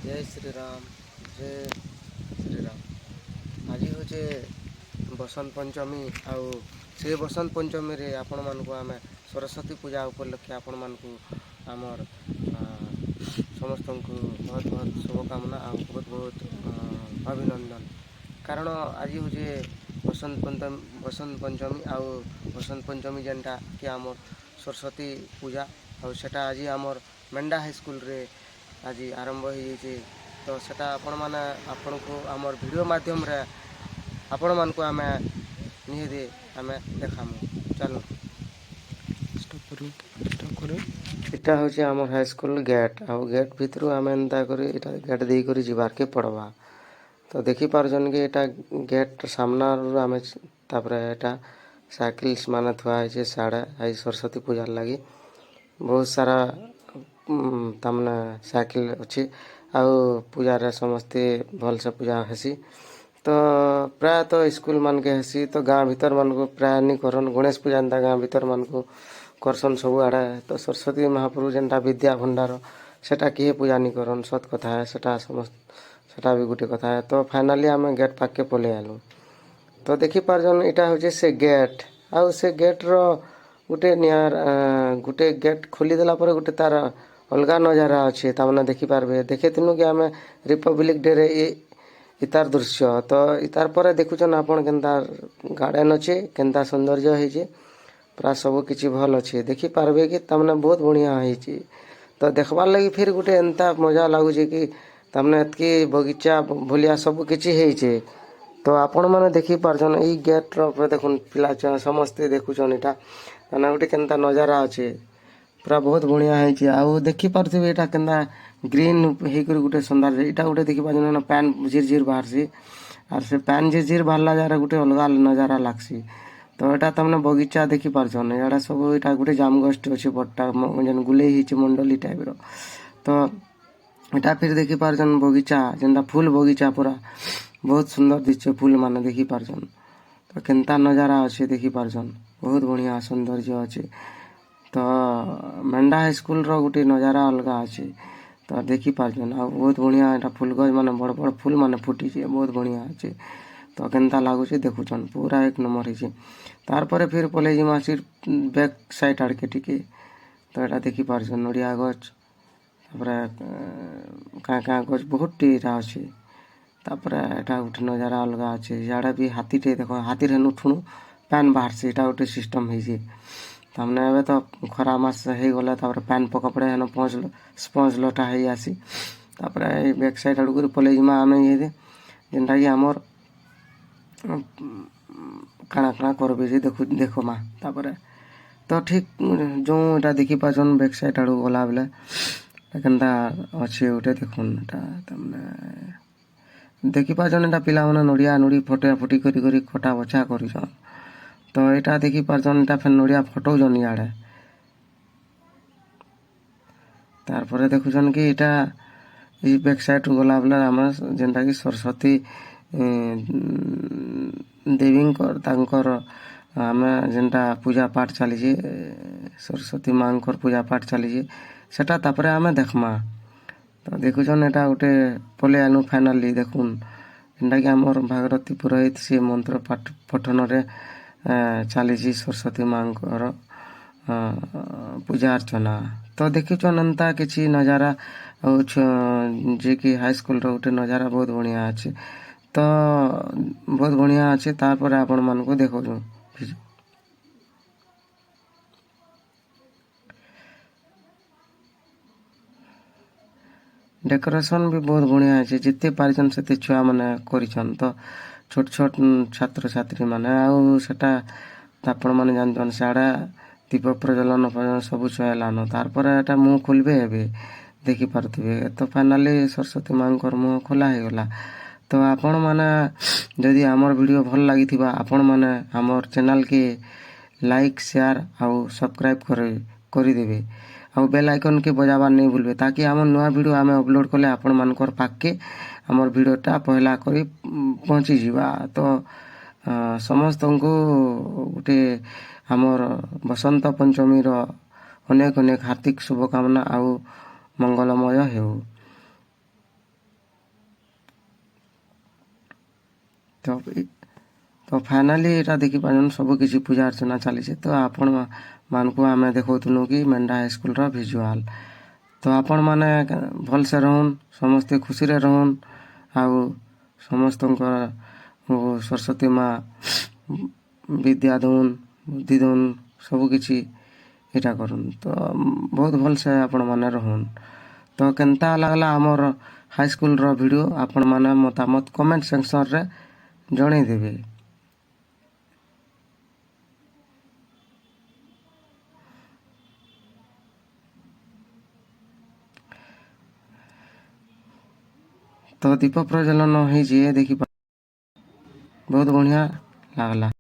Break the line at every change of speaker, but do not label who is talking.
जय श्री राम। जय श्री राम। आज हूँ बसंत पंचमी आउ से बसंत पंचमी रे आपण मानक आम सरस्वती पूजा उपलक्षे आपण मानक आमर समस्त को बहुत बहुत शुभकामना आ बहुत बहुत अभिनंदन। कारण आज हूँ बसंत पंचमी आउ बसंत पंचमी जेनटा कि आमर सरस्वती पूजा आटा आज आमर मेंढा हाईस्कल रे आज आरंभ हो तो सेटा आपण को आमर वीडियो माध्यम रे आपण मानक आम निहती आम देखामु। चलो इटा हूँ आमर हाईस्कल गेट आउ गेट भितर आम एंता गेट देकर जबार के पड़वा। तो देखी पार्जन कि एटा गेट सामना आम एटा साइकिल मान थुआई साढ़े आज सरस्वती पूजार लगी बहुत सारा तमने साइकिल अच्छी आउ पूजा समस्ते भल से पूजा हेसी। तो प्राय तो स्कूल मान के हेसी तो गाँ भीतर मान को प्राय नहीं करन गणेश पूजा एंता गाँ भीतर मान को करसन सब आड़े। तो सरस्वती महाप्रभु जेनटा विद्या भंडार सेटा किए पूजा नहीं करन सत कथा है सेटा समस्त सेटा भी गोटे कथा है। तो फाइनाली आम गेट पाके पलि आलु। तो देखी पार्जन इटा हूँ से गेट आउ से गेट रो गोटे नियार गोटे गेट खोलीदेला गोटे तार अलग नजारा अच्छे तमने देखिपारे देखे तीनू कि आम रिपब्लिक डे रे इतार दृश्य। तो इतार पर देखुन आपन केन्ता गार्डन अच्छे केन्ता सौंदर्य होइए प्राय सब किसी भल अच्छे देखिपारे कि तमने बहुत बढ़िया होइए। तो देखबार लगी फिर गोटे एंता मजा लगुचे कि तमने एतकी बगीचा भलिया सब किसी होइए। तो आपण मैंने देखी पार्छन ई गेट रे देखुन पिला समस्ते देखुन इटा मैंने गोटे केन्ता नजारा अच्छे पूरा बहुत बढ़िया है। आउ देखी पारे यहाँ केन्ता ग्रीन होकर गोटे सुंदर यहाँ गोटे देखी पार्छन पैन झिरझिर बाहर सी आर से पैन झिरझिर बाहरला जार गोटे अलग नजारा लागसी। तो यहाँ तमने बगीचा देखी पार्छन यहाँ सब यहाँ गोटे जामगछ अच्छे बड़टा जेन गुले मंडली टाइप रो। तो यहाँ फिर देखी पार्छन बगीचा जेनटा फूल बगीचा पूरा बहुत सुंदर दिशे फूल माने देखी पार्छन। तो केन्ता नजारा अच्छे देखी पार्छन बहुत बढ़िया सौंदर्य अच्छे। तो मेंढा हाईस्कल रो गोटे नजारा अलग अच्छे तो देखी पार्छन आ बहुत बढ़िया यहाँ फूल गज माने बड़ बड़ फूल माने फुटी बहुत बढ़िया अच्छे। तो केन्ता लगुचे देखुन पूरा एक नंबर है। तार पर फिर पलि जिमा सिर बैक साइड आड़के टिके तो यहाँ देखी पार्छन नड़िया गछ क्या गछ बहुत टीरा अच्छे। तापर एटा गोटे नजारा अलग अच्छे इे भी हाथीटे देख हाथी हेन उठुणु पैन बाहर से यहाँ गोटे सिस्टम है तमने ए तो खरा मास हो गला पैन पकपड़े हेन पहुँच स्पंज लटा हो आसी बैक साइड आड़ पलि जिमा आम ये जेनटा कि आमर काଣା काଣା करबे जे देखो मा तापर तो ठीक जो यहाँ देखी पार्छन बैक साइड आड़ गला बेले केन्ता अच्छे गोटे देखुन तमने देखी पार्छन यहाँ पिला माने नड़िया नुड़ी फटा फुटी करी कटा बछा कर। तो यहाँ देखी पार्छन यहाँ फिर नड़िया फटौन इे तार देखुन कि यहाँ बैक साइड गला बेले आम जेनटा कि सरस्वती देवी तांकर आम जेनटा पूजा पाठ चली सरस्वती माँ पूजा पाठ चली सेटा तापरे आम देखमा। तो देखुन यहाँ गोटे पलि आनु फाइनाली देखुन जेनटा कि आमर भागरथी पुरोहित सी मंत्र पाठ पठन चली सरस्वती माँ पूजा अर्चना। तो देखुन एंता किसी नजारा जे कि हाईस्कल गोटे नजारा बहुत बढ़िया अच्छे। तो बहुत बढ़िया अच्छे तार आपण मान को देखो डेकोरेशन भी बहुत बढ़िया है जिते पारिछन से छुआ मैंने करिछन। तो छोट छोट छात्र छात्री मैंने आटा आपण मैंने जानते साड़ा दीप प्रज्वलन सब छुआलान तार एटा मुँह खोलबे हे देखी पारे। तो फाइनाली सरस्वती माँ मुँह खोला हो गला। तो आपण मैंने जदि आमर वीडियो भल लगी आपण मैंने आमर चैनल के लाइक शेयर आउ सब्सक्राइब करदेवे आउ बेल आइकन के बजाबार नहीं भूलबे ताकि आम नुआ वीडियो आम अपलोड कले आपण मानकर पाके आमर वीडियोटा पहला करी पहुँची जावा। तो समस्त को गोटे आमर बसंत पंचमी अनेक अनेक हार्दिक शुभकामना आउ मंगलमय हो। ତ ତ ଫାଇନାଲି ଏଇଟା ଦେଖିପାରୁଛନ୍ ସବୁ କିଛି ପୂଜା ଅର୍ଚ୍ଚନା ଚାଲିଛି। ତ ଆପଣମାନଙ୍କୁ ଆମେ ଦେଖାଉଥିଲୁ କି ମେଣ୍ଡା ହାଇସ୍କୁଲର ଭିଜୁଆଲ୍। ତ ଆପଣମାନେ ଭଲସେ ରହୁନ୍, ସମସ୍ତେ ଖୁସିରେ ରହୁନ୍, ଆଉ ସମସ୍ତଙ୍କ ସରସ୍ୱତୀ ମା ବିଦ୍ୟା ଦଉନ୍, ବୁଦ୍ଧି ଦଉନ୍, ସବୁକିଛି ଏଇଟା କରୁନ୍। ତ ବହୁତ ଭଲସେ ଆପଣମାନେ ରହୁନ୍। ତ କେନ୍ତା ଲାଗଲା ଆମର ହାଇସ୍କୁଲର ଭିଡ଼ିଓ ଆପଣମାନେ ମତାମତ କମେଣ୍ଟ ସେକ୍ସନରେ ଜଣେଇଦେବେ। ତ ଦୀପ ପ୍ରଜ୍ୱଳନ ହେଇଛି ଦେଖିବା ବହୁତ ବଢ଼ିଆ ଲାଗଲା।